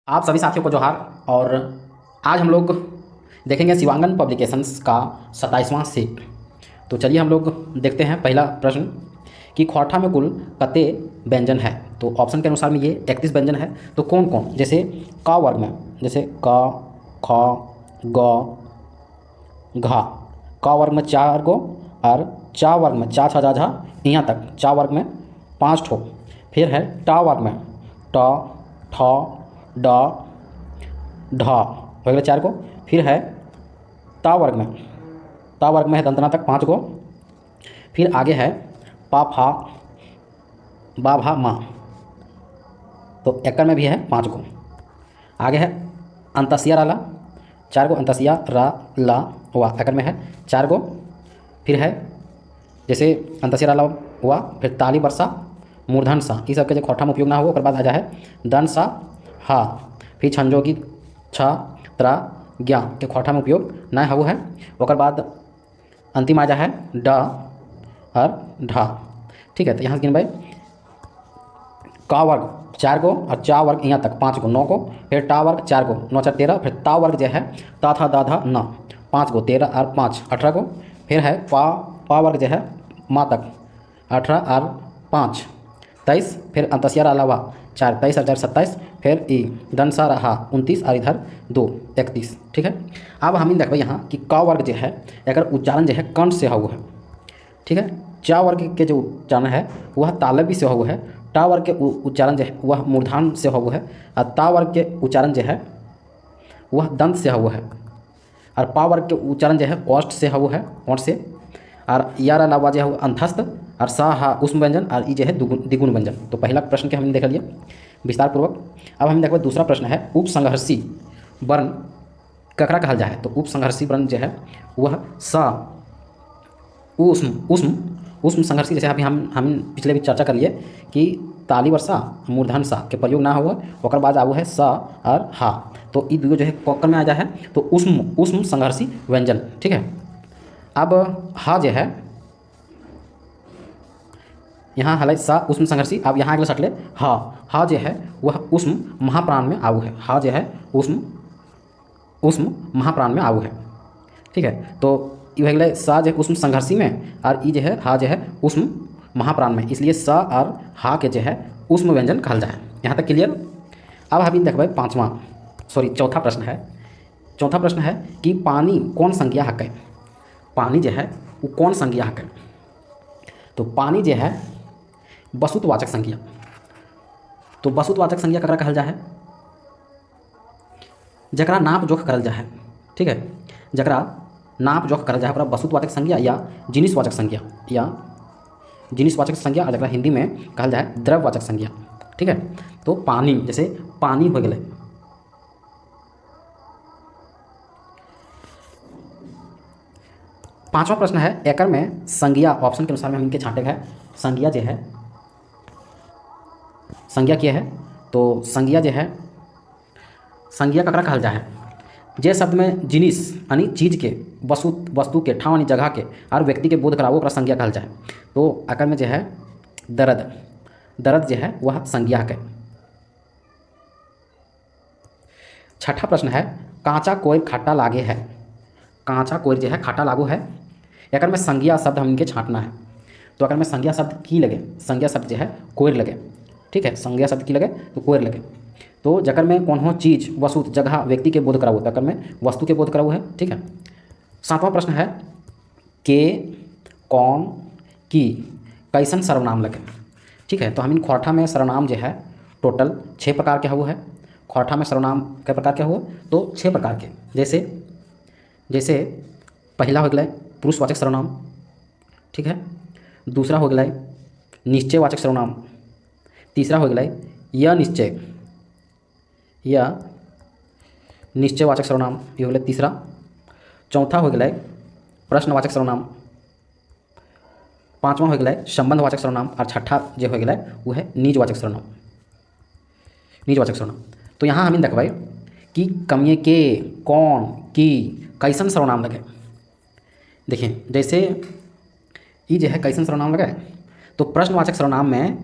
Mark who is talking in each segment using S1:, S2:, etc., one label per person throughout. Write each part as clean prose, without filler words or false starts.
S1: आप सभी साथियों को जोहार। और आज हम लोग देखेंगे शिवांगन पब्लिकेशंस का 27वां सेट। तो चलिए हम लोग देखते हैं पहला प्रश्न कि ख्वाठा में कुल कते व्यंजन है। तो ऑप्शन के अनुसार में ये 31 व्यंजन है। तो कौन कौन, जैसे क वर्ग में जैसे क ख ग घा, क वर्ग में 4 गो और चा वर्ग में चा छा जा झा यहाँ तक चा वर्ग में 5 ठो। फिर है टा वर्ग में ट ठ ड ढ हो गए 4 गो। फिर है ता वर्ग में, ता वर्ग में है दंतना तक 5 गो। फिर आगे है पा फा बा भा मा, तो एकड़ में भी है 5 गो। आगे है अंतसिया राला 4 गो, अंतसिया रा ला वा एकड़ में है 4 गो। फिर है जैसे अंतसिया राला हुआ, फिर ताली बरसा मूर्धन सा, ये सबके जो ख्वाठा में उपयोग ना हो। ओकर बाद आ जा है दन सा हा, फिर छंजोगी छ त्रा ज्ञा के ख्वाठा में उपयोग ना हो है। ओकर बाद अंतिम आ जा है ड और ढा। ठीक है, तो यहाँ से गिनबै का वर्ग 4 गो और चा वर्ग यहाँ तक 5 गो 9 गो। फिर टा वर्ग 4 गो 9 4 13। फिर ता वर्ग जो है ता था दा धा न 5 गो 13 और 5 18 गो। फिर है पा वर्ग जो है माँ तक 18 और 5 23। फिर अंतसिया अलावा 4 23 और 4 27। फिर ई दनसा रहा 29 और इधर 2 31। ठीक है, अब हम देखते यहाँ कि क वर्ग जो है एकर उच्चारण जो है कंठ से हुआ है। ठीक है, चा वर्ग के जो उच्चारण है वह तालव्य से हुआ है। टा वर्ग के उच्चारण जो है वह मूर्धान से हुआ है। और ता वर्ग के उच्चारण जो है वह दंत से हुआ है। और पा वर्ग के उच्चारण जो है ओष्ठ से हुआ है, ओष्ठ से। और यार अलावा जो है अंतस्थ और सा हा उष्म व्यंजन और ई जो है द्विगुण व्यंजन। तो पहला प्रश्न के हमने देख लिया विस्तार पूर्वक। अब हम देखो दूसरा प्रश्न है उपसंघर्षी वर्ण ककरा कहल जाए। तो उपसंघर्षी वर्ण जो है वह सा उष्म उष्म उष्म संघर्षी, जैसे अभी हम पिछले भी चर्चा कर लिए कि ताली वर्षा मूर्धन सा के प्रयोग ना हुआ। ओकर बाद आबू है स और हा, तो ई दुगो जो है ककर में आ जा है तो उष्म उष्म संघर्षी व्यंजन। ठीक है, अब हा जो है यहाँ हल सा उष्म संघर्षी। अब यहाँ अगला सटले हा जो है वह उष्म महाप्राण में आऊ है। हा जो है उष्म उष्म महाप्राण में आऊ है। ठीक है, तो ये हो गए सा जो है उष्म संघर्षी में और ई जो है हा जो है उष्म महाप्राण में, इसलिए सा और हा के जो है उष्म व्यंजन कहल जाए। यहाँ तक क्लियर। अब हम देखबै चौथा प्रश्न है। चौथा प्रश्न है कि पानी कौन संज्ञा हकै। पानी जो है वो कौन संज्ञा हकै। तो पानी जो है वस्तुवाचक संज्ञा। तो वस्तुवाचक संज्ञा ककरा कहल जाए, जकरा नाप जोख करल जाए। ठीक है, जकरा नाप जोख करल जाए ओकरा वस्तुवाचक संज्ञा या जिनिसवाचक संज्ञा या जिनिसवाचक संज्ञा, और जकरा हिंदी में कहल जाए द्रव्यवाचक संज्ञा। ठीक है, तो पानी जैसे पानी हो गए। पांचवा प्रश्न है एकर में संज्ञा, ऑप्शन के अनुसार में हम इनके छांटे है। संज्ञा जो है संज्ञा क्या है, तो संज्ञा जो है संज्ञा ककरा कहल जाए जे शब्द में जिनिस यानी चीज के वस्तु के ठाव यानी जगह के और व्यक्ति के बोध करावो ओकरा संज्ञा कहल जाए। तो एकर में जो है दर्द जो है वह संज्ञा के। छठा प्रश्न है कांचा कोयर खट्टा लागे है। कांचा कोयर जो है खट्टा लागू है। एकर में संज्ञा शब्द हम इनके छांटना है। तो अगर में संज्ञा शब्द की लगे, संज्ञा शब्द जो है कोयर लगे। ठीक है, संज्ञा शब्द की लगे तो कोयर लगे। तो जकर में कौन हो चीज वस्तु जगह व्यक्ति के बोध करावो, तकर में वस्तु के बोध करावो है। ठीक है, सातवां प्रश्न है के कौन की कैसन सर्वनाम लगे। ठीक है, तो हम इन ख्वाठा में सर्वनाम जो है टोटल 6 प्रकार के हुए है। ख्वाठा में सर्वनाम कई प्रकार के हुए, तो 6 प्रकार के। जैसे पहला हो गया पुरुषवाचक सर्वनाम। ठीक है, दूसरा हो गया निश्चयवाचक सर्वनाम। तीसरा हो गया या निश्चयवाचक सर्वनाम, ये हो गया तीसरा। चौथा हो गया प्रश्नवाचक सर्वनाम। पांचवा हो गया संबंधवाचक सर्वनाम। और छठा जो हो गया वो है निजवाचक सर्वनाम। निजवाचक सर्वनाम, तो यहाँ हम देखबै कि कमिए के कौन की कैसन सर्वनाम लगे। देखिए जैसे ये जो है कैसन सर्वनाम लगे, तो प्रश्नवाचक सर्वनाम में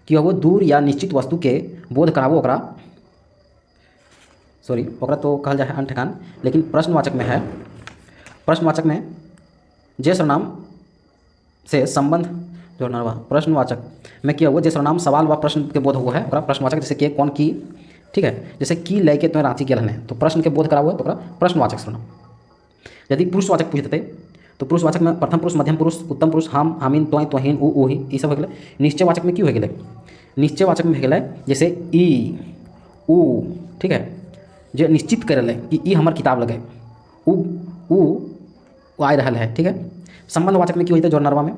S1: कि वो दूर या निश्चित वस्तु के बोध करावो ओकरा सॉरी ओकरा तो कहल जाए अनठेकान, लेकिन प्रश्नवाचक में है, प्रश्नवाचक में जे सर्वनाम से संबंध जोड़ना हुआ, प्रश्नवाचक में किया हुआ जे सर्वनाम सवाल व प्रश्न के बोध हुआ है ओकरा प्रश्नवाचक, जैसे के कौन की, ठीक है, जैसे की लेके तो रांची गेल है तो प्रश्न के बोध करा हुआ है तो ओकरा प्रश्नवाचक सर्वनाम। यदि पुरुषवाचक पूछ देते तो पुरुषवाचक में प्रथम पुरुष, मध्यम पुरुष, उत्तम पुरुष, हम, हमीन, तोय, तोहिन, उ, ओहि, ई सब हो गए। निश्चयवाचक में क्यों हो गए, निश्चयवाचक में हो गए जैसे ई, उ, ठीक है, जो निश्चित कर कि ई हमार किताब लगे, उ आ रहा है, ठीक है। संबंधवाचक में क्यों होते जोड़नरवा में,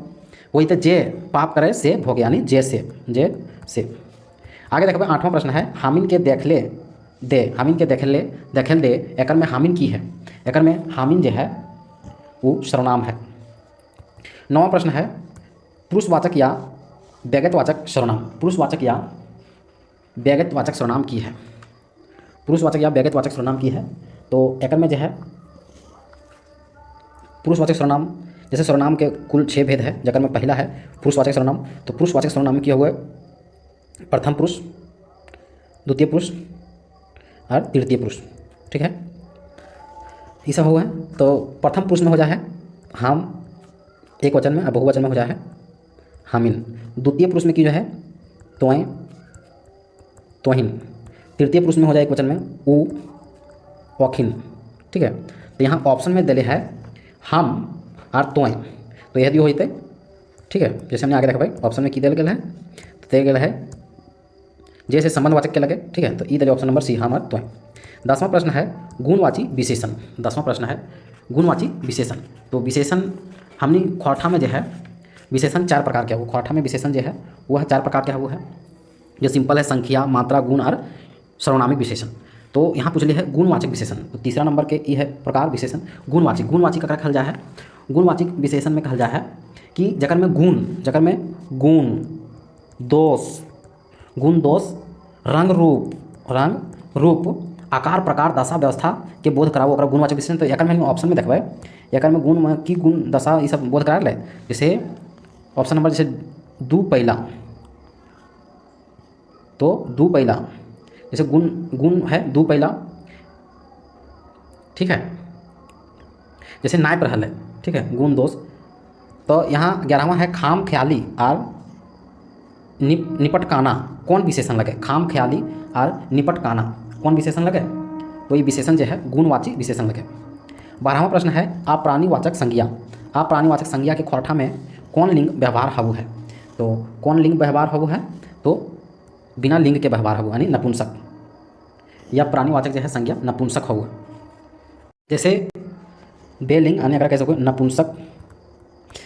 S1: वही तो जे पाप करे से भोग, यानी जे से। आगे देखो 8वां प्रश्न है, हामिन के देख ले दे, हामिन के देखेल दे, एकर में हामिन की है, एकर में हामिन जो है वो सर्वनाम है। 9वां प्रश्न है, पुरुषवाचक या व्यगतवाचक सर्वनाम, पुरुषवाचक या व्यगतवाचक सर्वनाम की है, पुरुषवाचक या व्यगतवाचक सर्वनाम की है। तो एकर में जो है पुरुषवाचक सर्वनाम, जैसे सर्वनाम के कुल 6 भेद है, जगह में पहला है पुरुषवाचक सर्वनाम। तो पुरुषवाचक सर्वनाम में क्या हुआ, प्रथम पुरुष, द्वितीय पुरुष और तृतीय पुरुष, ठीक है, ये सब हुआ है। तो प्रथम पुरुष में हो जाए हम, एक वचन में, बहुवचन में हो जाए हामिन। द्वितीय पुरुष में की जो है तोय, तोहिन। तृतीय पुरुष में हो जाए एक वचन में उ, औखिन, ठीक है। तो यहाँ ऑप्शन में दिले है हम और तोय, तो यह दियो होते, ठीक है। जैसे हमने आगे देखा भाई ऑप्शन में की दिल गया है, तो दिया गया है जैसे संबंधवाचक के लगे, ठीक है। तो ई दिले ऑप्शन नंबर सी, हम और तोय। 10वां प्रश्न है गुणवाची विशेषण, 10वां प्रश्न है गुणवाची विशेषण। तो विशेषण हमने खोरठा में जो है विशेषण 4 प्रकार के, वो खोरठा में विशेषण जो है वह 4 प्रकार के, वो है जो सिंपल है संख्या, मात्रा, गुण और सर्वनामिक विशेषण। तो यहाँ पूछ लिया है गुणवाचक विशेषण, तो तीसरा नंबर के ये है प्रकार विशेषण गुणवाची। गुणवाची ककरा कहल जा है, गुणवाचक विशेषण में कहल जा है कि जकर में गुण, दोष, रंग रूप, आकार, प्रकार, दशा, व्यवस्था के बोध कराओ ओकरा गुणवाचक विशेषण। तो एकर में ऑप्शन में देखबै, एकर में गुण की गुण, दशा, ये सब बोध करा ले। जैसे ऑप्शन नंबर जैसे दू पहिला, तो दू पहिला जैसे गुण है दू पहिला, ठीक है, जैसे नाय पर हल है, ठीक है, गुण दोष। तो यहाँ 11वां है खाम ख्याली और निपटकाना, कौन विशेषण लगे, खाम ख्याली और निपटकाना कौन विशेषण लगे, तो ये विशेषण जो है गुणवाची विशेषण लगे। 12वां प्रश्न है अप्राणीवाचक संज्ञा, अप्राणीवाचक संज्ञा के खोरठा में कौन लिंग व्यवहार हवु है। तो कौन लिंग व्यवहार हवु है, तो बिना लिंग के व्यवहार हवु, यानी नपुंसक, या प्राणीवाचक जो है संज्ञा नपुंसक हवु। जैसे बेलिंग यानी अगर कह सको नपुंसक,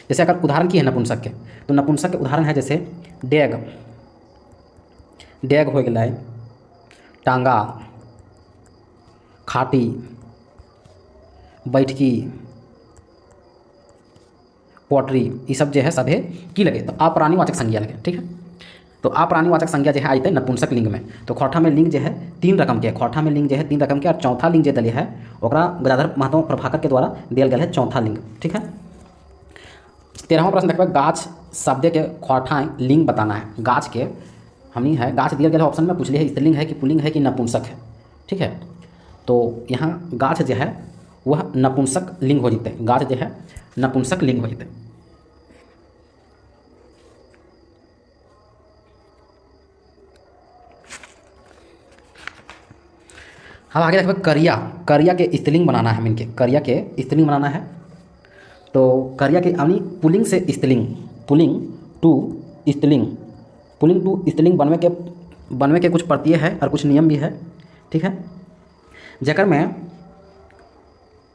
S1: जैसे अगर उदाहरण की है नपुंसक के, तो नपुंसक के उदाहरण है जैसे डेग हो गया, टांगा, खाटी, बैठकी, पोट्री, ये सब जो है सभे की लगे, तो अप्राणीवाचक संज्ञा लगे, ठीक है। तो अप्राणीवाचक संज्ञा जो है आते नपुंसक लिंग में। तो खोरठा में लिंग जो है 3 रकम के, खोरठा में लिंग जो है 3 रकम के, और चौथा लिंग जो दिया है ओकरा गदाधर महतो प्रभाकर के द्वारा दिया गया है चौथा लिंग, ठीक है। 13वां प्रश्न देखो, गाछ शब्द के खोरठा लिंग बताना है। गाछ के हमनी है, गाछ दिया गया ऑप्शन में, पूछ लिया है स्त्रीलिंग है कि पुल्लिंग है कि नपुंसक है, ठीक है। तो यहाँ गाछ जो है वह नपुंसक लिंग हो जाते, गाछ जो है नपुंसक लिंग हो जाते। हम आगे देखो करिया, करिया के स्त्रीलिंग बनाना है, इनके करिया के स्त्रीलिंग बनाना है। तो करिया के यानी पुल्लिंग से स्त्रीलिंग, पुल्लिंग टू स्त्रीलिंग बनवे के कुछ प्रत्यय है और कुछ नियम भी है, ठीक है। जकर में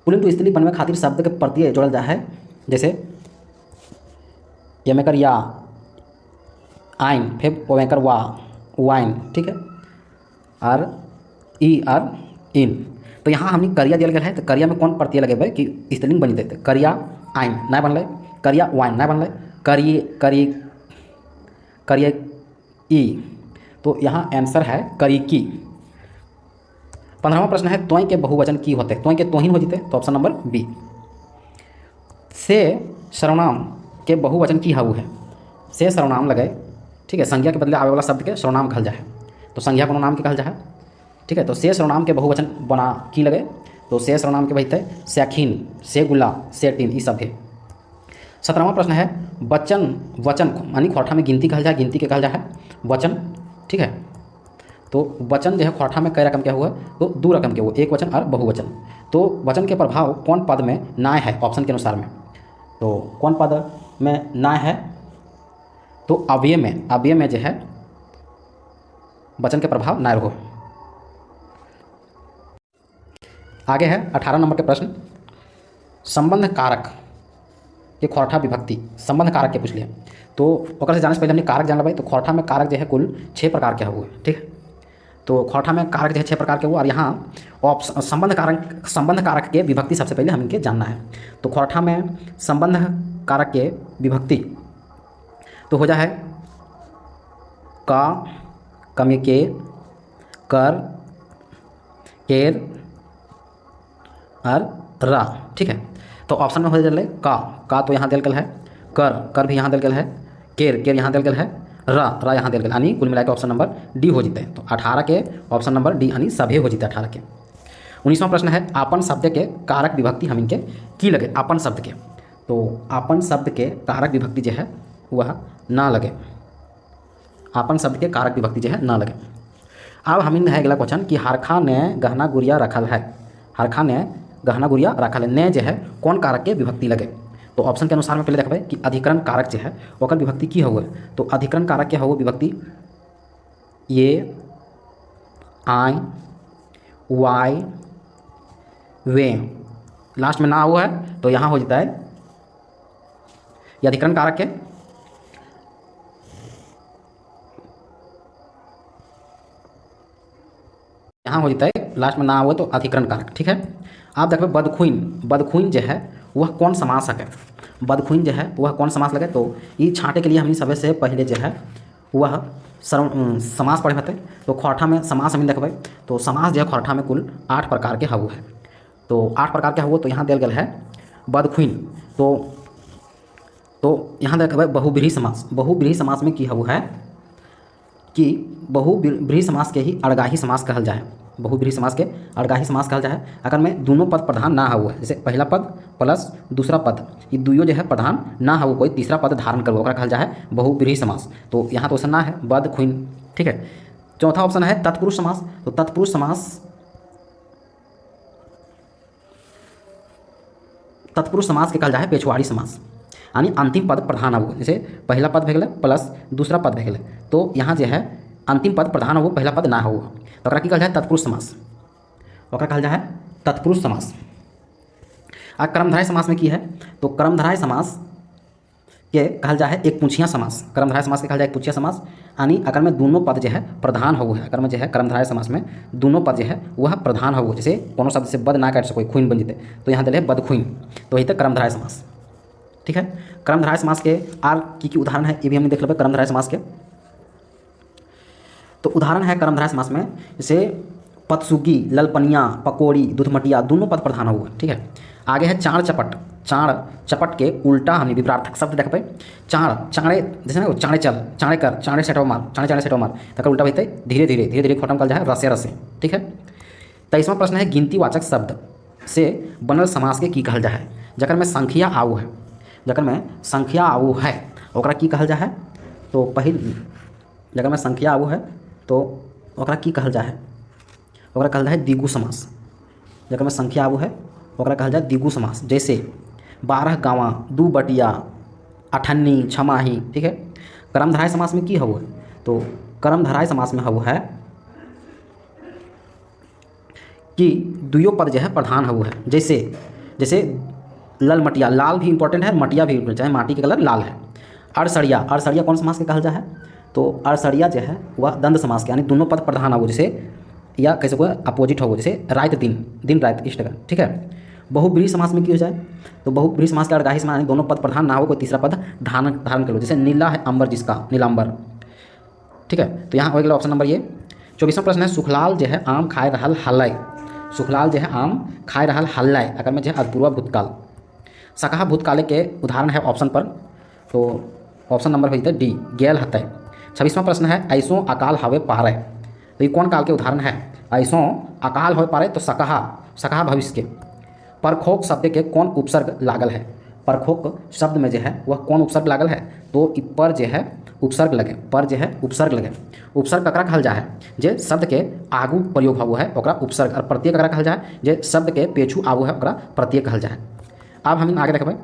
S1: पुल्लिंग टू स्त्रीलिंग बनवे खातिर शब्द के प्रत्यय जोड़ल जा है, जैसे यमेकर या, आइन, फिर ओमेकर वा, वाइन, ठीक है, और ई और इन। तो यहाँ हमने करिया दिया गया है, तो करिया में कौन प्रत्यय लगे कि स्त्रीलिंग बनी देते, करिया आइन ना बनल, करिया वाइन ना बनल, करिए ई, तो यहाँ आंसर है करिकी। 15वां प्रश्न है तोय के बहुवचन की होते, तोय के तोहिन हो जीते, तो ऑप्शन नंबर बी। से सर्वनाम के बहुवचन की हवु है, से सर्वनाम लगे, ठीक है, संज्ञा के बदले आवे वाला शब्द के सर्वनाम कहल जाए। तो संज्ञा कोनो नाम के कहल जाए, ठीक है। तो से सर्वनाम के बहुवचन बना की लगे, तो से सर्वनाम के बहिते सैखीन, से गुला, से टीन, ये सब है। 17वां प्रश्न है वचन, वचन यानी खोरठा में गिनती कहल जाए, गिनती के कहल जाए वचन, ठीक है। तो वचन जो है खोरठा में कई रकम के हुआ, तो 2 रकम के हुए, एक वचन और बहुवचन। तो वचन के प्रभाव कौन पद में नाय है ऑप्शन के अनुसार में, तो कौन पद में नाय है, तो अव्यय में, अव्यय में जो है वचन के प्रभाव नाय हो। आगे है 18 नंबर के प्रश्न, संबंध कारक के खोरठा विभक्ति, संबंध कारक के पूछ लिया। तो ओकर से जाने से पहले हमने कारक जान लेबै। तो खोरठा में कारक जो है कुल 6 प्रकार के हुए, ठीक है। तो खोरठा में कारक जो है 6 प्रकार के हुए, और यहाँ संबंध कारक के विभक्ति सबसे पहले हम इनके जानना है। तो खोरठा में संबंध कारक के विभक्ति तो हो जाए का, कमे के, कर, केर और रा, ठीक है। तो ऑप्शन में हो जाए का तो यहाँ दिल गल है, कर भी यहाँ दिल गल है, केर यहाँ दिल गल है, रा यहाँ दिल गल, यानी कुल मिला के ऑप्शन नंबर डी हो जीते। तो 18 के ऑप्शन नंबर डी यानी सभी हो जीते 18 के। 19वां प्रश्न है आपन शब्द के कारक विभक्ति हम इनके की लगे, आपन शब्द के। तो आपन शब्द के कारक विभक्ति जो है वह ना लगे, आपन शब्द के कारक विभक्ति जो है ना लगे। अब हम है अगला क्वेश्चन कि हरखा ने गहना गुड़िया रखल है, हरखा ने गहना गुड़िया रखल है, ने जो है कौन कारक के विभक्ति लगे। तो ऑप्शन के अनुसार में पहले देखबे कि अधिकरण कारक जो है ओकर विभक्ति की हुए। तो अधिकरण कारक के हुए विभक्ति ये, आय, वाय, वे, लास्ट में ना हुआ है तो यहाँ हो जाता है ये अधिकरण कारक के यहाँ हो जाता है, लास्ट में ना हुआ तो अधिकरण कारक, ठीक है। आप देखो बदखुइन, बदखुइन जो है वह कौन समास है, बदखुइन जो है वह कौन समास लगे। तो ये छाँटे के लिए हमने सबसे से पहले जो है वह समास पढ़े होते। तो खोरठा में समास हम देखबे, तो समास जो है खोरठा में कुल 8 प्रकार के हवु है। तो 8 प्रकार के हवु, तो यहाँ दिल गल है बदखुइन। तो यहाँ देखबे बहुब्रीहि समास, बहुब्रीहि समास में की हवु है कि बहुब्रीहि समास के ही अड़गाही समास कहल जाए, बहुब्रीहि समास के अड़गाही समास कहल जाए अगर में दोनों पद प्रधान ना हुआ है, जैसे पहला पद प्लस दूसरा पद ये दुइयों जो है प्रधान ना हो, कोई तीसरा पद धारण करबो ओकरा कहल जाए बहुब्रीहि समास। तो यहाँ तो ऑप्शन ना है बद खुइन, ठीक है। चौथा ऑप्शन है तत्पुरुष समास। तो तत्पुरुष समास, तत्पुरुष समास के कहल जाए पेछवाड़ी समास, यानी अंतिम पद प्रधान हो, जैसे पहला पद भे प्लस दूसरा पद भे, तो यहाँ जो है अंतिम पद प्रधान हो, पहला पद ना हो, तो ओकरा की कहल जाए तत्पुरुष समास, ओकरा कहल जाए तत्पुरुष समास। आ कर्मधारय समास में की है, तो कर्मधारय समास के कहल जाए एक पुछिया समास, कर्मधारय समास के कहल जाए एक पुछिया समास, यानी अगर में दोनों पद जो है प्रधान हो है, अगर में जो है कर्मधारय समास में दोनों पद जो है वह प्रधान हो, जैसे कोनो शब्द से बद ना काट सको खुइन बन जीते, तो यहाँ दिल है बद खुइन, तो वही तक कर्मधारय समास, ठीक है। कर्मधारय समास के आर की उदाहरण है ये भी हमने देख लेंगे कर्मधारय समास के। तो उदाहरण है कर्मधारय समास में जैसे पतसुगी, ललपनिया, पकौड़ी, दूधमटिया दोनों पद प्रधान हुआ, ठीक है। आगे है चाण चपट, चाण चपट के उल्टा हमने विपरार्थक शब्द देख पे, चाण चाणे जैसे ना चाणे चल, चाणे कर, चाणे सेटो मार, चाणे चाणे सेटो मार, तक उल्टा होता है धीरे धीरे धीरे धीरे खत्म कल जाए रसे रसे, ठीक है। 23वां प्रश्न है गिनतीवाचक शब्द से बनल समास के की कहल जाए, जकर में संख्या आऊ है, जकर में संख्या आऊ है ओकरा की कहल जाए। तो पहिल जकर में संख्या आऊ है तो ओकरा की कहल जाए, ओकरा कहल जाए द्विगु समास, जकर में संख्या आऊ है ओकरा कहल जाए द्विगु समास, जैसे 12 गाँवा, 2 बटिया, 98 छमाही, ठीक है। कर्मधारय समास में की हवु है, तो कर्मधारय समास में हवु है कि दुइयों पद जो है प्रधान हवु है, जैसे जैसे लल मटिया, लाल भी इंपॉर्टेंट है, मटिया भी इंपॉर्टेंट है, माटी के कलर लाल है। अड़सड़िया, अड़सड़िया कौन समास के कहल जाए, तो अड़सड़िया जो है वह दंड समास के, यानी दोनों पद प्रधान हो, जैसे या कैसे को अपोजिट हो, जैसे रात दिन, दिन रात इस तरह, ठीक है। बहुब्रीहि समास में की हो जाए, तो बहुब्रीहि समास के अड़गाही समास, दोनों पद प्रधान ना हो, कोई तीसरा पद धारण कर लो, जैसे नीला है अंबर जिसका, नीलांबर, ठीक है। तो यहाँ हो गया ऑप्शन नंबर ये। 24वां प्रश्न है सुखलाल जो है आम खाए रहल हल्लै, सुखलाल जो है आम खाए रहल हल्लै अगर में जो है अपूर्व भूतकाल, सकहा भूतकाले के उदाहरण है ऑप्शन पर, तो ऑप्शन नंबर हो जाता है डी गेल हतै। 26वां प्रश्न है ऐसो अकाल हवे पारै, तो ये कौन काल के उदाहरण है? ऐसो अकाल हो पारे तो सकहा, सकहा भविष्य के। परखोक शब्द के कौन उपसर्ग लागल है? परखोक शब्द में जो है वह कौन उपसर्ग लागल है? तो इ पर जो है उपसर्ग लगे, पर जो है उपसर्ग लगे। उपसर्ग ककरा कहल जा है? जे शब्द के आगू प्रयोग हुआ है ओकरा उपसर्ग, और प्रत्यय ककरा कहल जा है? जे शब्द के पेछू आगू है ओकरा प्रत्यय कहल जा है। अब हम आगे देखबै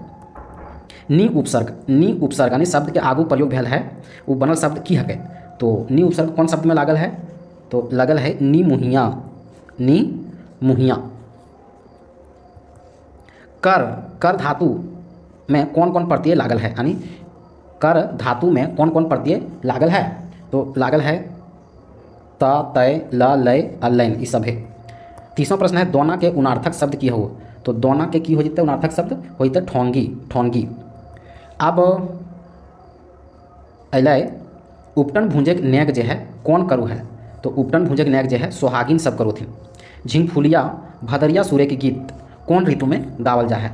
S1: नी उपसर्ग। नी उपसर्ग यानी शब्द के आगू प्रयोग भेल है, वो बनल शब्द की हके? तो नी उपसर्ग कौन शब्द में लागल है? तो लगल है नी मुहिया, नी मुहिया। कर, कर धातु में कौन कौन प्रत्यय लागल है? यानी कर धातु में कौन कौन प्रत्यय लागल है? तो लागल है त, तय, ल, लय और लैन, ये सब है। तीसरा प्रश्न है दोना के उनार्थक शब्द की हो? तो दोना के की हो जते उनार्थक शब्द हो जते ठोंगी, ठोंगी। अब अलै उपटन भूंजक नेग जो है कौन करू है? तो उपटन भूंजक नेग जो है सोहागिन सब करो थी। झिंगफुलिया भदरिया सूर्य के गीत कौन ऋतु में गावल जा है?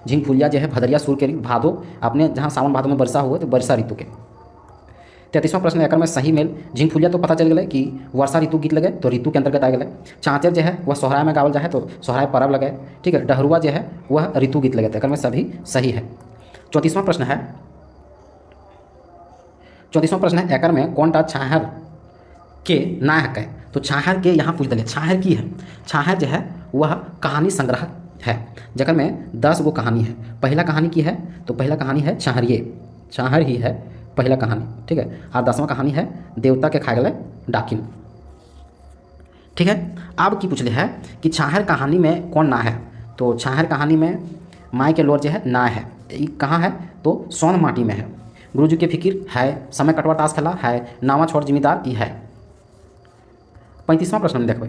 S1: झिंगफुलिया जो है भदरिया सूर्य के भादो, अपने जहाँ सावन भादो में वर्षा हुए तो वर्षा ऋतु के। 33वां प्रश्न एक में सही मेल। झिंगफुलिया तो पता चल गए कि वर्षा ऋतु गीत लगे तो ऋतु के अंतर्गत आ गए। चाँचर जो है वह सोहराय में गावल जा है तो सोहराय पर्व लगे, ठीक है। डहरुआ जो है वह ऋतु गीत लगे, तो में सभी सही है। 34वां प्रश्न है, 34वां प्रश्न है एकर में कौन टा छाहर के ना है? तो छाहर के यहाँ पूछ दिले, छाहर की है? छाहर जो है वह कहानी संग्रह है, जगह में 10 गो कहानी है। पहला कहानी की है? तो पहला कहानी है छाहरिए, छाहर ही है पहला कहानी, ठीक है। और 10वां कहानी है देवता के खाए गए डाकिन, ठीक है। अब की पूछले है कि छाहर कहानी में कौन ना है? तो छाहर कहानी में माई के लोर जो है ना है। ये कहाँ है? तो सोन माटी में है। गुरुजी के फिकिर है, समय कटवा ताश खेला है, नावा छोड़ जिम्मेदार ये है। 35वां प्रश्न में देखो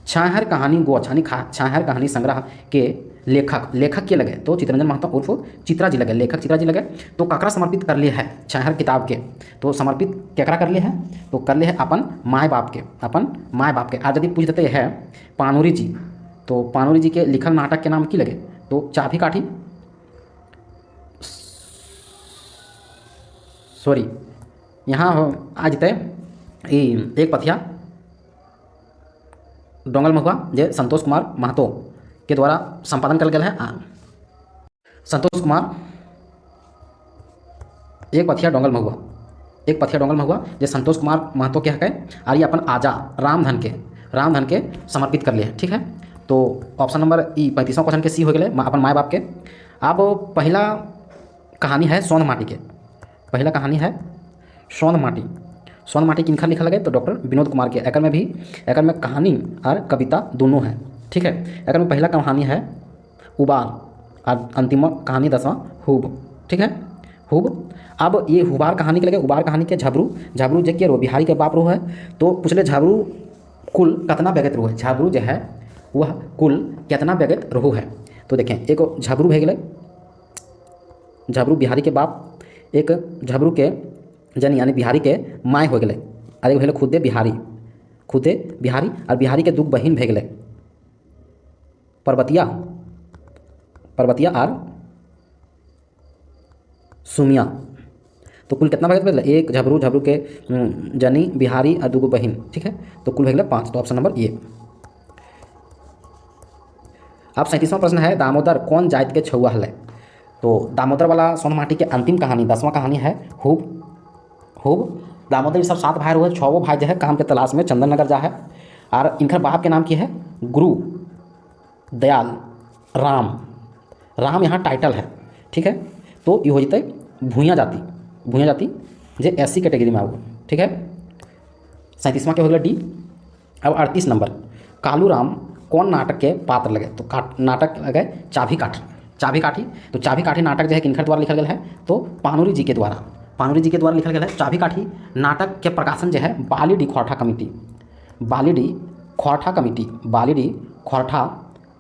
S1: छाहर कहानी गोच यानी छाहर कहानी संग्रह के लेखक, लेखक के लगे? तो चित्रंजन महतो उर्फ चित्रा जी लगे, लेखक चित्रा जी लगे। तो ककरा समर्पित कर लिए है छाहर किताब के? तो समर्पित केकरा कर लिए है? तो कर लिए है अपन माए बाप के, अपन माए बाप के। आज यदि पूछ देते हैं पानूरी जी, तो पानूरी जी के लिखल नाटक के नाम की लगे? तो चाभी काठी, सॉरी यहाँ आ जते एक पथिया डोंगल महुआ जे संतोष कुमार महतो के द्वारा संपादन कल गया है। संतोष कुमार एक पथिया डोंगल महुआ, एक पथिया डोंगल महुआ जे संतोष कुमार महतो के हक और ये अपन आजा रामधन के समर्पित कर लिए, ठीक है। तो ऑप्शन नंबर ई 35वां क्वेश्चन के सी हो गए अपन माए बाप के। अब पहला कहानी है सोन माटी के, पहला कहानी है सोन माटी। सोन माटी किनखा लिखा लगे? तो डॉक्टर विनोद कुमार के। एकर में कहानी और कविता दोनों हैं, ठीक है। एकर में पहला कहानी है उबार और अंतिम कहानी 10वां हुब, ठीक है, हुब। अब ये हुबार कहानी के लगे, उबार कहानी के झबरू जे के रो बिहारी के बाप रो है। तो पूछले झबरू कुल कितना बेगत रो है? झबरू जो है वह कुल कितना बेगत रोहू है? तो देखें एक झबरू भे गए, झबरू बिहारी के बाप, एक झबरू के जनी यानी बिहारी के माय हो गए, और एक खुदे बिहारी और बिहारी के 2 बहिन भे गए पर्वतिया और सुमिया। तो कुल कितना भगत भेल? एक झबरू के जनी बिहारी और 2 बहिन, ठीक है। तो कुल भे 5। तो ऑप्शन नंबर ये। अब 37वां प्रश्न है दामोदर कौन जाति के छुआ है? तो दामोदर वाला सोन माटी के अंतिम कहानी 10वां कहानी है हुब। दामोदर सब 7 भाई हुए, 6 भाई जो है काम के तलाश में चंदन नगर जा है, और इनका बाप के नाम की है गुरु दयाल राम यहाँ टाइटल है, ठीक है। तो ये हो जते भूया जाति जे SC कैटेगरी में आऊँ, ठीक है। 37वां के हो गया डी। अब 38 नंबर कालू राम कौन नाटक के पात्र लगे? तो नाटक लगे चाभी काठी। तो चाभी काठी नाटक जो है किनकर द्वारा लिखा गया है? तो पानूरी जी के द्वारा लिखा गया है। चाभी काठी नाटक के प्रकाशन जो है बालीडी खोरठा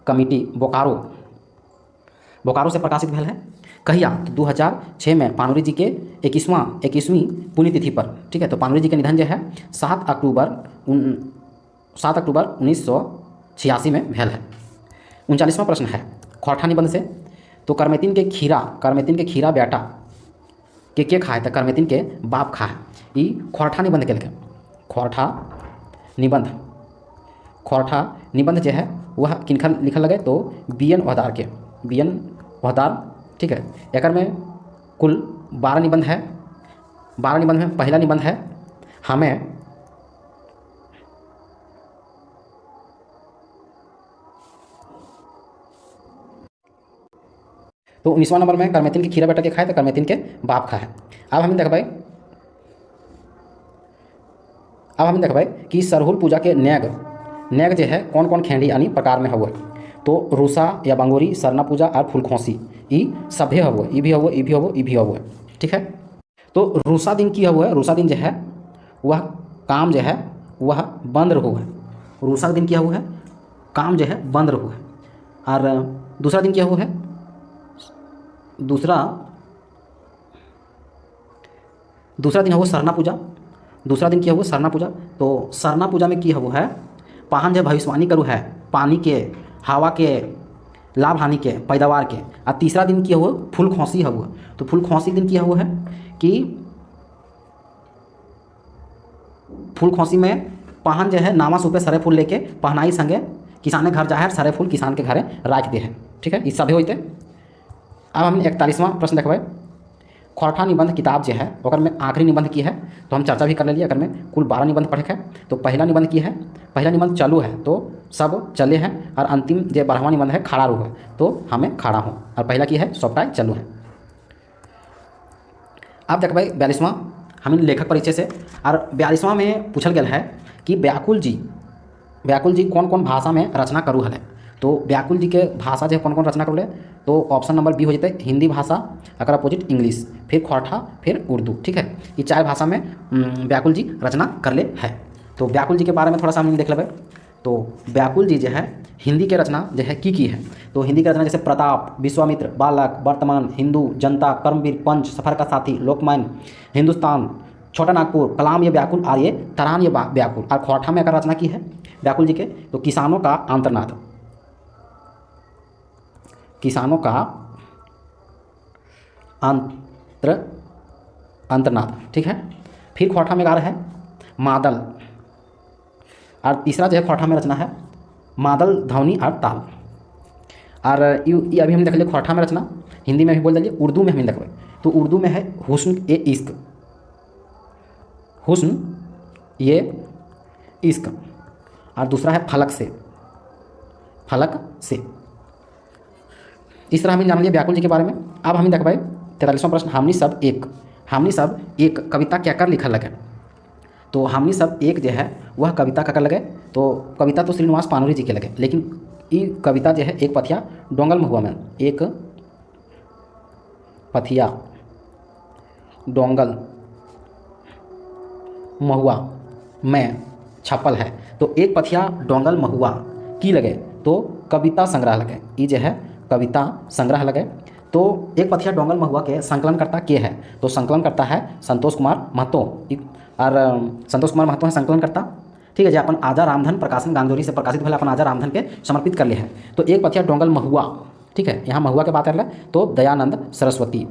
S1: कमिटी बोकारो से प्रकाशित भेल है। कहिया? तो 2006 में पानूरी जी के 21वीं पुण्यतिथि पर, ठीक है। तो पानूरी जी के निधन जो है 7 अक्टूबर 1986 में भेल है। 39वां प्रश्न है खोरठा निबंध से। तो करमेतिन के खीरा बेटा के खाए? तो करमेतिन के बाप खाए। ई खोरठा निबंध के लगे, खोरठा निबंध खोरठा निबंध जो है वह किनका लिखल लगे, तो बी.एन. वहदार के, बी.एन. वहदार। ठीक है, एक में कुल 12 निबंध है। 12 निबंध में पहला निबंध है हमें तो 19वां नंबर में करमेतिन के खीरा बेटा के खाए तो करमेतिन के बाप खाए। अब हम देखबै कि सरहुल पूजा के नेग जो है कौन कौन खेंडी यानी प्रकार में हुए, तो रूसा या बंगोरी, सरना पूजा और फूलखोसी ई सभे हुए, ई भी हुए, ई भी हुए, ई भी हुए। ठीक है, तो रूसा दिन की हुए, रूसा दिन जो है वह काम जो है वह बंद रहो है। रूसा दिन क्या हुआ है, काम जो है बंद रहो है। और दूसरा दिन क्या हुआ है, दूसरा दिन हुआ सरना पूजा। दूसरा दिन क्या हुआ, सरना पूजा। तो सरना पूजा में क्या हुआ है, पाहन जो भविष्यवाणी करू है पानी के, हवा के, लाभ हानि के, पैदावार के। और तीसरा दिन क्या हुआ, फूल खोसी हुआ। तो फूल खोसी दिन क्या हुआ है कि फूल खोसी में पाहन जो है नामा सूपे सरे फूल लेके पहनाई संगे किसाने घर जाए, सरे फूल किसान के घरे राख दे है। ठीक है, इस सभे होते। अब हम 41वां प्रश्न देखबै, खोरठा निबंध किताब जो है अगर में आखिरी निबंध की है, तो हम चर्चा भी कर लिए। अगर में कुल 12 निबंध पढ़े है, तो पहला निबंध की है, पहला निबंध चालू है तो सब चले हैं, और अंतिम जो 12वां निबंध है खड़ा रू है तो हमें खड़ा हूँ, और पहला की है सॉफ्टाई चालू है। अब देखबै 42वां हम लेखक परिचय से, और 42वां में पूछल गया है कि व्याकुल जी कौन कौन भाषा में रचना करू हले। तो व्याकुल जी के भाषा जो कौन कौन रचना करूँ, तो ऑप्शन नंबर बी हो जाते हिंदी भाषा, अगर अपोजिट इंग्लिश, फिर खोरठा, फिर उर्दू। ठीक है, ये 4 भाषा में व्याकुल जी रचना कर ले है। तो व्याकुल जी के बारे में थोड़ा सा हम देख लेबै। तो व्याकुल जी जो है हिंदी के रचना जो है की है, तो हिंदी की रचना जैसे प्रताप, विश्वामित्र, बालक, वर्तमान, हिंदू, जनता, कर्मवीर, पंच, सफर का साथी, लोकमान्य, हिंदुस्तान, छोटा नागपुर, कलाम ये व्याकुल, और ये तरान ये व्याकुल। और खोरठा में अगर रचना की है व्याकुल जी के, तो किसानों का अंतर्नाद, किसानों का अंतर्नाद। ठीक है, फिर खोरठा में गा रहा है मादल, और तीसरा जो है खोरठा में रचना है मादल, ध्वनि और ताल। और ये अभी हम देख लिए खोरठा में रचना, हिंदी में भी बोल दिए, उर्दू में हम देखिए। तो उर्दू में है हुस्न ए इश्क, हुस्न ये इश्क, और दूसरा है फलक से, फलक से। इस तरह हम जान लिया व्याकुल जी के बारे में। अब हम देखबै 43वां प्रश्न, हमनी सब एक कविता क्या कर लिखल लगे। तो हमनी सब एक जो है वह कविता का कर लगे, तो कविता तो श्रीनिवास पानोरी जी के लगे, लेकिन ये कविता जो है एक पथिया डोंगल महुआ में, एक पथिया डोंगल महुआ में छपल है। तो एक पथिया डोंगल महुआ की लगे, तो कविता संग्रह लगे, ये जो है कविता संग्रह लगे। तो एक पथिया डोंगल महुआ के संकलनकर्ता के है, तो संकलन करता है संतोष कुमार महतो, और संतोष कुमार महतो है संकलनकर्ता। ठीक है, जो अपन आजा रामधन प्रकाशन गांगोरी से प्रकाशित भले अपन आजा रामधन के समर्पित कर ले है। तो एक पथिया डोंगल महुआ, ठीक है, यहाँ महुआ के बात कर ले, तो दयानंद सरस्वती,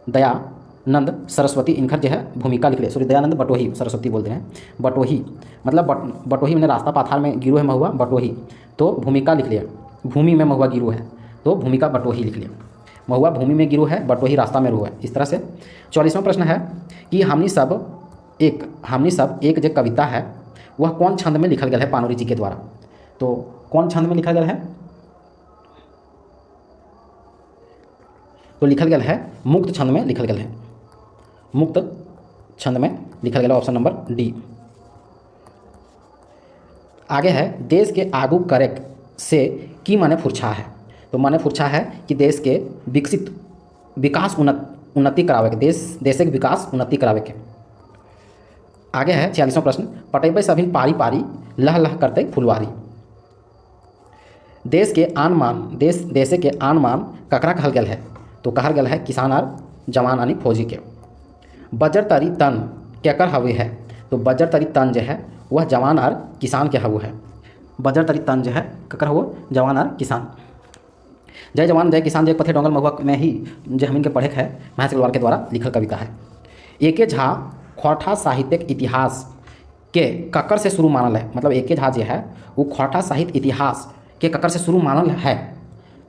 S1: दयानंद सरस्वती इनकर जो है भूमिका लिख ले, सॉरी दयानंद बटोही, सरस्वती बोलते हैं बटोही, मतलब बटोही मैंने रास्ता पाथार में गिरू है महुआ बटोही, तो भूमिका लिख लिया, भूमि में महुआ गिरू है तो भूमिका बटोही लिख लिया, महुआ भूमि में गिरू है, बटोही रास्ता में रू है। इस तरह से 44वां प्रश्न है कि हमनी सब एक जो कविता है वह कौन छंद में लिखल गया है पानोरी जी के द्वारा। तो कौन छंद में लिखल गया है, तो लिखल गया है मुक्त छंद में लिखल गया है, मुक्त छंद में लिखल गया, ऑप्शन नंबर डी। आगे है देश के आगू करे से की माने फुरछा है। तो माने फुरछा है कि देश के विकास उन्नति करावे के, देश के विकास उन्नति करावे के। आगे है 46वां प्रश्न, पटेबै सभिन पारी पारी लह लह करते फुलवारी। देश के आन मान ककरा कहल गया है। तो कहल गया है किसान और जवान यानी फौजी के। बजर तरी तन केकर हवे है। तो बजर तरी तन जो है वह जवान और किसान के हवु है। बजर तरी तन जो है ककर हो, जवान और किसान। जय जवान जय किसान जय पथे डोंगल महुआ में ही जो हम इनके पढ़े है महेश अग्रवाल के द्वारा लिखल कविता है। एके झा खोरठा साहित्यिक इतिहास के ककर से शुरू मानल है, मतलब एके झा जो है वो खोरठा साहित्य इतिहास के ककर से शुरू मानल है,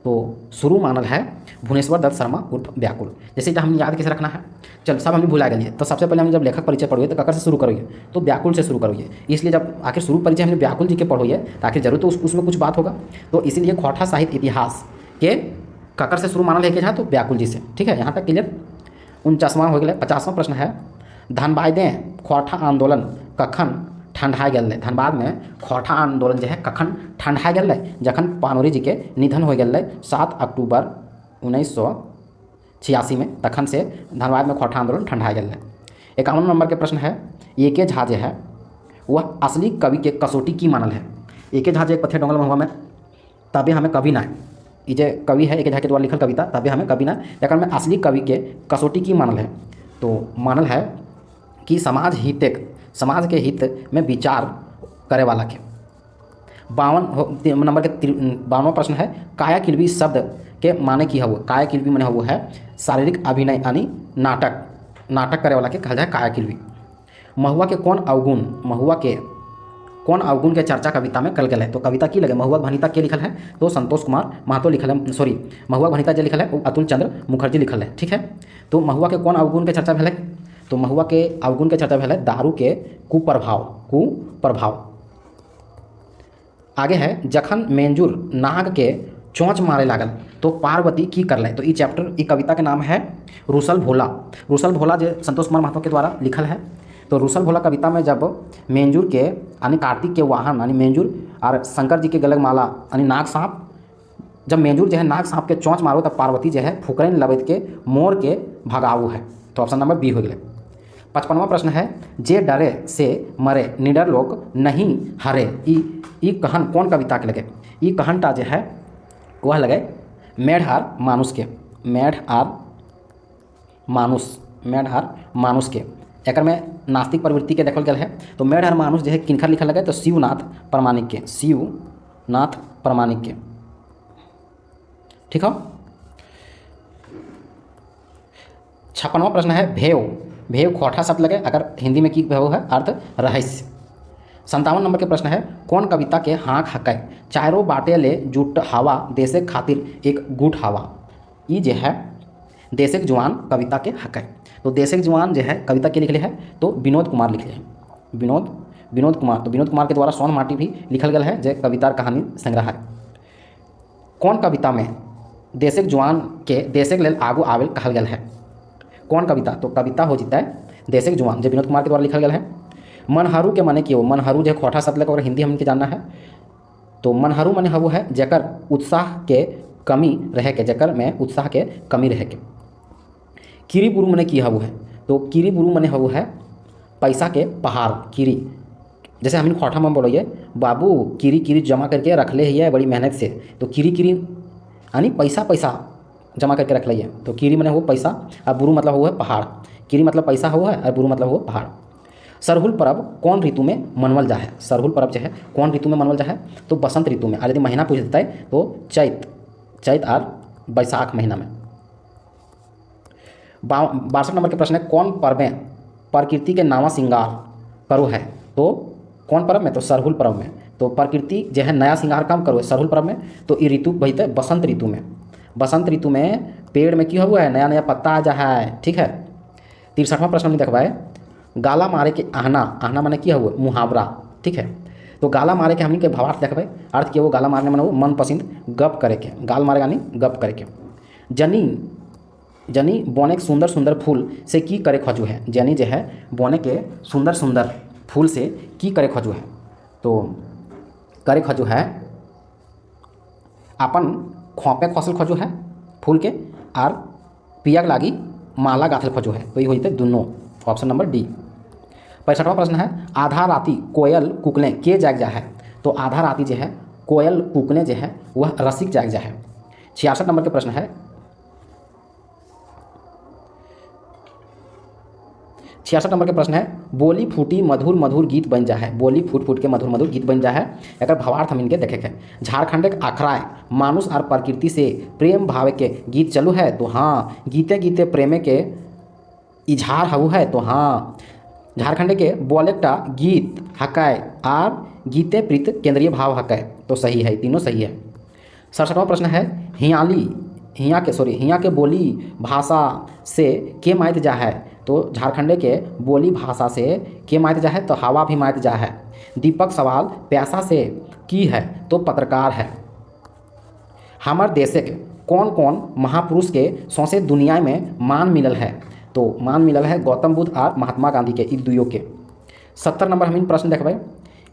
S1: तो शुरू मानल है भुवनेश्वर दत्त शर्मा उर्फ व्याकुल। जैसे कि हम याद कैसे रखना है, चल सब हमने भुला गए, तो सबसे पहले हम जब लेखक परिचय पढ़ोगे तो ककर से शुरू करोगे, तो व्याकुल से शुरू करोगे। इसलिए जब आखिर शुरू परिचय हमने व्याकुल जी के पढ़ोगे तो आखिर जरूर तो उसमें कुछ बात होगा, तो इसीलिए खोरठा साहित्य इतिहास के ककर से शुरू मानल है कि जहाँ तो व्याकुल जी से। ठीक है, यहाँ तक क्लियर। 49वां हो गया। 50वां प्रश्न है, धनबादें खोरठा आंदोलन कखन ठंडा गल है। धनबाद में खोरठा आंदोलन जो है कखन ठंडा गल है, जखन पानोरी जी के निधन हो गल 7 अक्टूबर 1986 में, तखन से धनबाद में खोरठा आंदोलन ठंडा गल है। 51 नंबर के प्रश्न है, एके झा जो है वह असली कवि के कसौटी की मानल है। एके झा जो एक पथे डोंगल महुआ में तबे हमें कवि ना, ये जो कवि है एके झा के द्वारा लिखल कविता तबे हमें कवि ना, एक में असली कवि के कसौटी की मानल है, तो मानल है कि समाज के हित में विचार करे वाला के। 52 नंबर के 52वां प्रश्न है, काया किल्बी शब्द के माने की है वो। काया किल्बी माने वो है शारीरिक अभिनय यानी नाटक करे वाला के कहल जाए काया किल्बी। महुआ के कौन अवगुण के चर्चा कविता में कल गया है, तो कविता की लगे महुआ भनिता के लिखल है, तो संतोष कुमार महतो लिखल है, सॉरी महुआ भनिता जो लिखल है वो अतुल चंद्र मुखर्जी लिखल है। ठीक है, तो महुआ के कौन अवगुण के चर्चा भेल, तो महुआ के अवगुण के चर्चा भेल है दारू के कुप्रभाव। आगे है, जखन मेंजूर नाग के चोंच मारे लागल तो पार्वती की करले, तो ये चैप्टर ई कविता के नाम है रूसल भोला जो संतोष कुमार महतो के द्वारा लिखल है। तो रूसल भोला कविता में जब मेंजूर के यानी कार्तिक के वाहन यानी मेंजूर और शंकर जी के गलग माला यानी नाग सांप, जब मेंजूर जो है नाग सांप के चोंच मारो तब पार्वती जो है फुकरैन लबैत के मोर के भगाऊ है, तो ऑप्शन नंबर बी हो गया। 55वां प्रश्न है, जे डरे से मरे निडर लोग नहीं हरे, ई कहन कौन कविता के लगे। ई कहनटा जो है वह लगे मेढ़ आर मानुष के। एक में नास्तिक प्रवृत्ति के देखल गया है, तो मेढ़ आर मानुष जो है किनकर लिखल लगे, तो शिवनाथ प्रमाणिक के। ठीक है। 56वां प्रश्न है, भेव खोरठा शब्द लगे, अगर हिंदी में की भेव है अर्थ रहस्य। 57 नंबर के प्रश्न है, कौन कविता के हाँक हकै चारों बाटे ले जुट हवा देशे खातिर एक गुट हवा। ये जो है देशे जवान कविता के हकै, तो देशे जवान जो है कविता के लिखले है, तो विनोद कुमार लिखले हैं, विनोद कुमार। तो विनोद कुमार के द्वारा सोन माटी भी लिखल गया है, जो कविता कहानी संग्रह है। कौन कविता में देशे जवान के देशे लेल आगू आवेल कहल गया है, कौन कविता, तो कविता हो जीता है देशे जवान जो विनोद कुमार के द्वारा लिखल गया है। मनहरू के माने की हो, मनहरू जो खोरठा शब्द लगे और हिंदी हमके जानना है, तो मनहरू माने वो है जकर उत्साह के कमी रहे के, जकर में उत्साह के कमी रहे के। कीरी बुरू माने की वो है, तो कीरी बुरू माने वो है पैसा के पहाड़ कीरी, जैसे हम खोरठा में बोलिए बाबू कीरी जमा करके रख ले है बड़ी मेहनत से, तो कीरी यानी पैसा जमा करके रख लिया, तो कीरी माने वो पैसा और बुरू मतलब वो है पहाड़। कीरी मतलब पैसा हुआ है और बुरू मतलब वो पहाड़। सरहुल पर्व कौन ऋतु में मनवल जा है, सरहुल पर्व जो है कौन ऋतु में मनवल जा है, तो बसंत ऋतु में। और यदि महीना पूछ देता है तो चैत और बैसाख महीना में। 62 नंबर के प्रश्न है, कौन पर्वें प्रकृति के नावा श्रृंगार करो है, तो कौन पर्व में, तो सरहुल पर्व में। तो प्रकृति जो है नया श्रृंगार काम करो है सरहुल पर्व में, तो ये ऋतु बहते है बसंत ऋतु में। बसंत ऋतु में पेड़ में क्या हुआ है नया पत्ता आ जा है। ठीक है। 63वां प्रश्न में देखवाए, गाला मारे के आहना माने क्या हुआ मुहावरा। ठीक है, तो गाला मारे के हमनी के भावार्थ देखबे, अर्थ के वो गाला मारने माने वो मन पसंद गप करे के, गाल मारे यानी गप करे के। जनी बोने के सुंदर फूल से की करे खोजू है, जनी जो है बोने के सुंदर फूल से की करे खोजू है, तो करे खोजू है अपन खोपे खोसल खोजू है फूल के, और पियक लागी माला गाथल खोजू है, तो ये होते दोनों, ऑप्शन नंबर डी। 65वां प्रश्न है, आधा राती कोयल कुकने के जाग जा है, तो आधा राती जो है कोयल कुकने जो है वह रसिक जाग जा है। 66 नंबर के प्रश्न है, 66 नंबर के प्रश्न है, बोली फूटी मधुर गीत बन जा है, बोली फूट के मधुर गीत बन जा है, एक भावार्थ हम इनके देखे। झारखंड एक आखड़ाए मानुष और प्रकृति से प्रेम भाव के गीत चलू है, तो हाँ गीते प्रेमे के इजहार हऊ है, तो हाँ झारखंड के बोलेक्टा गीत हकै आर गीते प्रीत केंद्रीय भाव हकै। तो सही है, तीनों सही है। 67वां प्रश्न है हिया के बोली भाषा से के माइत जा है। तो झारखंड के बोली भाषा से के माइत जा है, तो हवा भी माइत जा है। दीपक सवाल पैसा से की है, तो पत्रकार है। हमर देश के कौन कौन महापुरुष के सौंसे दुनिया में मान मिलल है। तो मान मिलल है गौतम बुद्ध और महात्मा गांधी के, ई दुइयों के। 70 नंबर हम प्रश्न देखबै।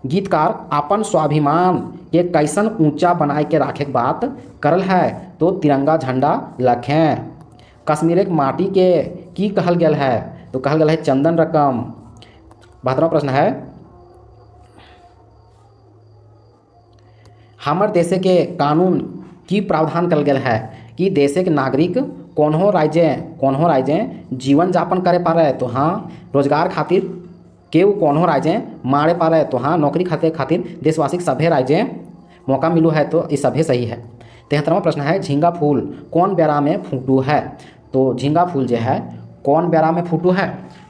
S1: गीतकार अपन स्वाभिमान के कैसन ऊंचा बनाए के राखे के बात करल है। तो तिरंगा झंडा लखें। कश्मीर के माटी के की कहल गेल है। तो कहल गेल है चंदन रकम। 72वां प्रश्न है हमर देश के कानून की प्रावधान करल गेल है कि देश के नागरिक कोन्हो राज्य जीवन यापन करे पारे। तो हाँ, रोजगार खातिर केहू कोन्हो राज्य मारे पारे। तो हाँ, नौकरी खातिर देशवासी के सभे राज्य मौका मिलू है। तो ये सभे सही है। 73वां प्रश्न है झींगा फूल कौन बेरा में फूटू है। तो झींगा फूल जो है कौन बेरा में फूटू है।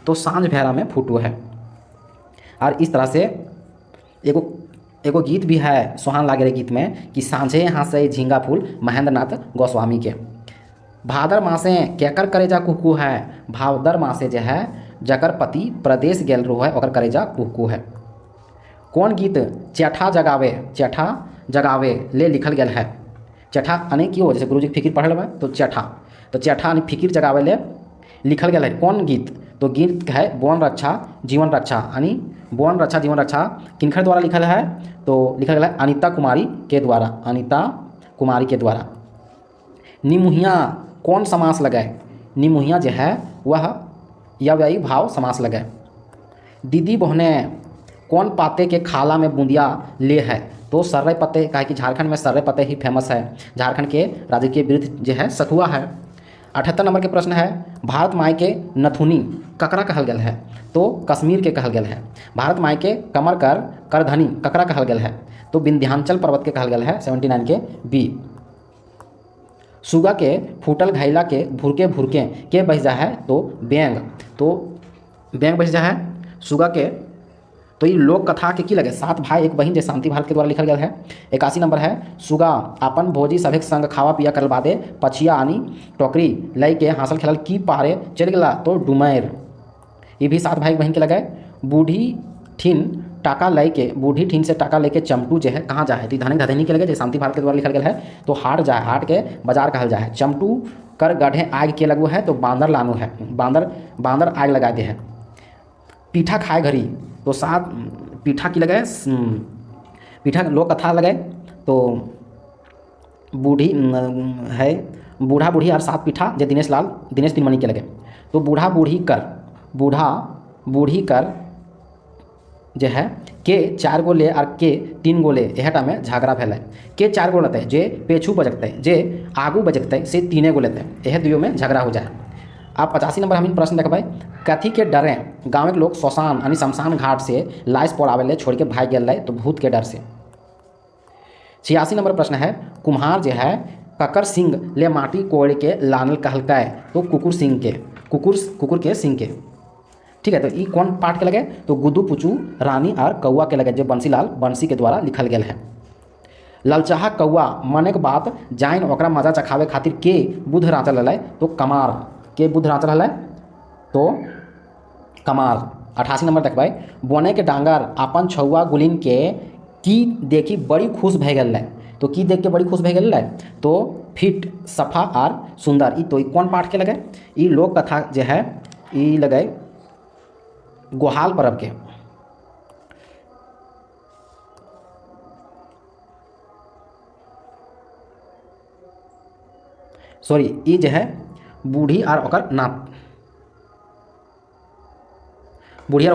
S1: तो सांझ बेरा में फूटू है। और इस तरह से एगो गीत भी है सोहान लागे गीत में कि सांझे यहाँ से झींगा फूल महेंद्र नाथ गोस्वामी के। भादर मासे केकर करेजा कुकू है। भादर मासे जो है जकर पति प्रदेश गेल रो है ओकर करेजा कुकू है। कौन गीत चैठा जगावे ले लिखल गेल है। चैठा यानी कि जैसे गुरुजी फिकिर पढ़ल है तो चैठा यानी फिकिर जगावे ले लिखल गेल है। कौन गीत। तो गीत है वन रक्षा जीवन रक्षा यानी वन रक्षा जीवन रक्षा किनकर द्वारा लिखल है। तो लिखल गेल है अनीता कुमारी के द्वारा। निमुहिया कौन समास लगाए। निमुहिया जो है वह यव्ययी भाव समास लगाए। दीदी बहने कौन पाते के खाला में बूंदिया ले है। तो सर्रे पत्ते, कहा कि झारखंड में सर्रे पत्ते ही फेमस है। झारखंड के राज्य के वृद्ध जो है सतुआ है। 78 नंबर के प्रश्न है भारत माई के नथुनी ककरा कहल गेल है। तो कश्मीर के कहल गेल है। भारत माई के कमर करधनी ककरा कहल गेल है। तो विंध्याचल पर्वत के कहल गेल है। 79 के बी। सुगा के फूटल घैला के भुरके के बस जा है। तो बैंग। तो बैंग बस जा है सुगा के। तो ये लोक कथा के की लगे 7 भाई 1 बहन जो शांति भारत के द्वारा लिखल गया है। 81 नंबर है सुगा अपन भोजी सभे संग खावा पिया करल बादे पछिया आनी टोकरी लई के हासिल खेलल की पारे चल गला। तो डुमैर। ये भी 7 भाई बहन के लगे। बूढ़ी ठीन से टाका लेके चमटू जो है कहाँ जा है। तो धानी धधनी के लगे जो शांति भारत के द्वारा लिखल गया है। तो हाट जा है, हाट के बाजार कहल जा है। चमटू कर गढ़े आग के लगू है। तो बांदर लानू है, बांदर आग लगा दे है। पीठा खाए घड़ी। तो 7 पीठा की लगे पीठा लोक कथा लगे। तो बूढ़ी है बूढ़ा बूढ़ी और 7 पीठा जो दिनेश दिनमणि के लगे। तो बूढ़ा बूढ़ी कर जो है के 4 गो ले और के 3 गो ले एहटा में झगड़ा फैल। के 4 गो लेते जे पेछू बजकते जे आगू बजकते से 3 गो लेते यह दुइयों में झगड़ा हो जाए। आप 85 नंबर हम प्रश्न देखबै कथी के डरे गाँव के लोग श्मशान यानी शमशान घाट से लाश पोड़ावे ले छोड़ के भाग गए रहे। तो भूत के डर से। 86 नंबर प्रश्न है कुम्हार जो है ककर सिंह ले माटी कोड़ के लानल कहलकै। तो कुकुर के सिंह के। ठीक है। तो ये कौन पाठ के लगे। तो गुद्दू पुचू रानी और कौआ के लगे जो बंसी के द्वारा लिखल गेल है। ललचाहा कौआ मने के बात जाइन ओकरा मजा चखावे खातिर के बुध रांचल रहलै। तो कमार के बुध रांचल रहलै। तो कमार। 88 नंबर देखबै बोने के डांगर अपन छौआ गुलिन के की देखी बड़ी खुश भए गेल। तो की देख के बड़ी खुश भए गेल। तो फिट सफा और सुंदर। तो कौन पाठ के लगे। ये लोक कथा जो है ये लगे गोहाल पर्व के। ये जो है बूढ़ी और ओकर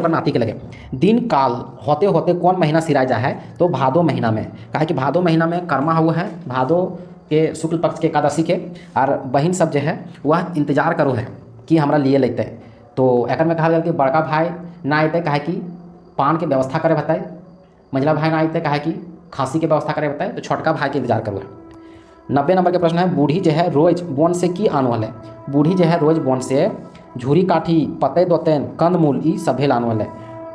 S1: नाती के लगे। दिन काल होते होते कौन महीना सिराय जा है। तो भादो महीना में। कहा कि भादो महीना में कर्मा हुआ है। भादो के शुक्ल पक्ष के एकादशी के। और बहन सब जो है वह इंतजार करो है कि हमरा लिए लेते। तो एक में कहा कि बड़का भाई ना अते कहे कि पान के व्यवस्था करे बताए। मंझला भाई ना अते कहे कि खांसी के व्यवस्था करे बताए। तो छोटका भाई के इंतजार करो है। 90 नंबर के प्रश्न है बूढ़ी जो है रोज बोन से की आने वाले। बूढ़ी जो है रोज बोन से झूरी काठी पते दोतेन कंदमूल ई सभे लानवल है।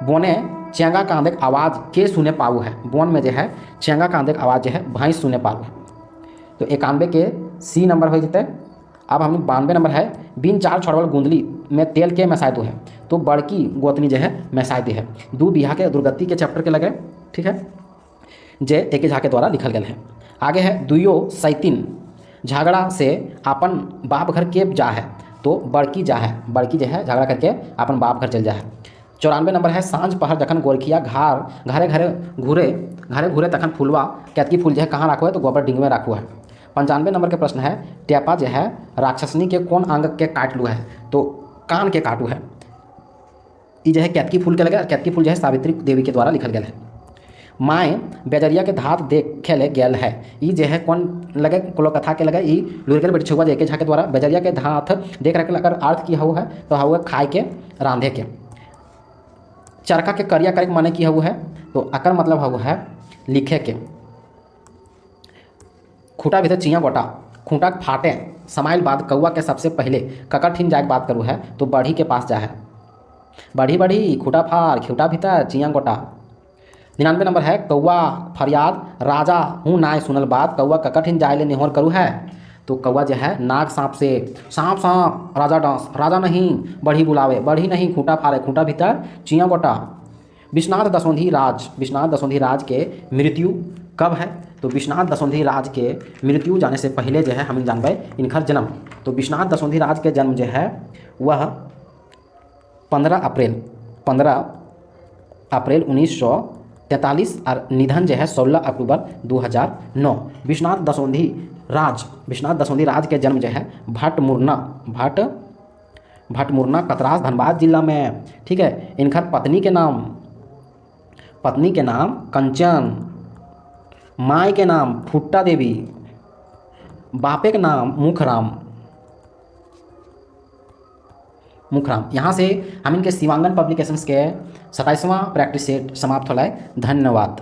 S1: बोने चेंगा कांदे आवाज़ के सुने पाऊ है। बोन में जो है चेंगा कांदे आवाज़ जो है भैंस सुने पाऊ है। तो 91 के सी नंबर हो जते। अब हम 92 नंबर है बिन चार छोड़वल गुंदली में तेल के मैसायदो है। तो बड़की गोतनी जो है मैसायदे है। दू बिहा के दुर्गति के चैप्टर के लगे, ठीक है, जे एक झा के द्वारा लिखल गया है। आगे है दुयो सैतीन झगड़ा से अपन बाप घर के जा है। तो बड़की जा है, बड़की जो है झगड़ा करके अपन बाप घर चल जा है। 94 नंबर है सांझ पहर जखन गोरखिया घरे घूरे तखन फूलवा केतकी फूल जो है कहाँ राखो है। तो गोबर डिंग में राखो है। 95 नंबर के प्रश्न है ट्यापा जो है राक्षसनी के कौन अंग के काट लू है। तो कान के काटू है। ये जो है केतकी फूल के लगे। केतकी फूल जो है सावित्री देवी के द्वारा लिखल गया है। माए बेजरिया के धात देखे ले गेल है। ये जो है कौन लगे कुलो कथा के लगे। ये लुरगल बेटी छुआ जे के झा के द्वारा बेजरिया के धात देख रखे अगर अर्थ की हु है तो हु है खाए के रांधे के। चरखा के करिया करे माने की हु है। तो अकर मतलब हु है लिखे के। खूटा भीतर चिया गोटा खूंटा फाटे समाइल बाद कौआ के सबसे पहले ककर ठीन जाए बात करूँ है। तो बढ़ी के पास जा है। बढ़ी बढ़ी खूटा फार खूटा भीतर चिया गोटा। 99 नंबर है कौआ फरियाद राजा हूँ नाय सुनल बात कौआ ककर ठीन जाए ले निहोर करूँ है। तो कौआ जो है नाग सांप से सांप सांप राजा डांस राजा नहीं बढ़ी बुलावे बढ़ी नहीं खूंटा फारे खूंटा भीतर चिया गोटा। विश्वनाथ दसोंधी राज के मृत्यु कब है। तो विश्वनाथ दसोंधी राज के मृत्यु जाने से पहले जो है हम जानबे इनकर जन्म। तो विश्वनाथ दसोंधी राज के जन्म जो है वह 15 अप्रैल 1943 और निधन जो है 16 अक्टूबर 2009। विश्वनाथ दसोंधी राज के जन्म जो है भटमुरना कतरास धनबाद जिला में, ठीक है। इनकर पत्नी के नाम कंचन, माई के नाम फुट्टा देवी, बापे के नाम मुखराम। यहाँ से हम इनके शिवांगन पब्लिकेशंस के 27वां प्रैक्टिस सेट समाप्त होला है। धन्यवाद।